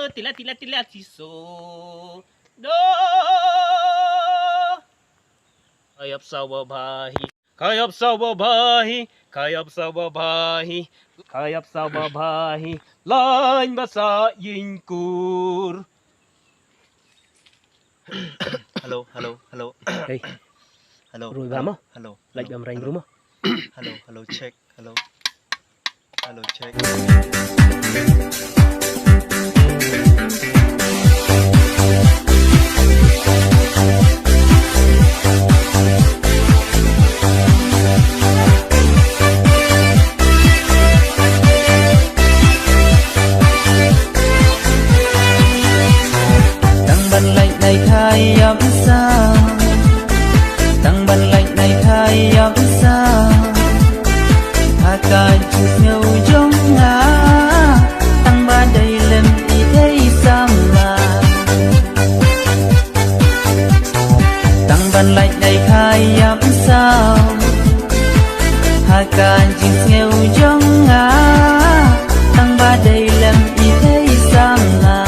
tila tila tila tiso do khaiapsaw babahi khaiapsaw babahi khaiapsaw babahi khaiapsaw babahi lain basa yingkur. Hello, hello, hello. Hey, Hello. Roy ba mo? Hello. Like hello, ang rain hello, mo? Hello, hello, check. Hello. Hello, check. Tăng ban lạnh này khai ấm sao, tăng ban lạnh này khai ấm sao, hà ca chụp nhau trong ngã, tăng ba đầy lần đi thấy sao mà. Tăng ban lạnh này khai ấm sao, hà ca chụp nhau trong ngã, tăng ba đầy lần đi thấy sao mà.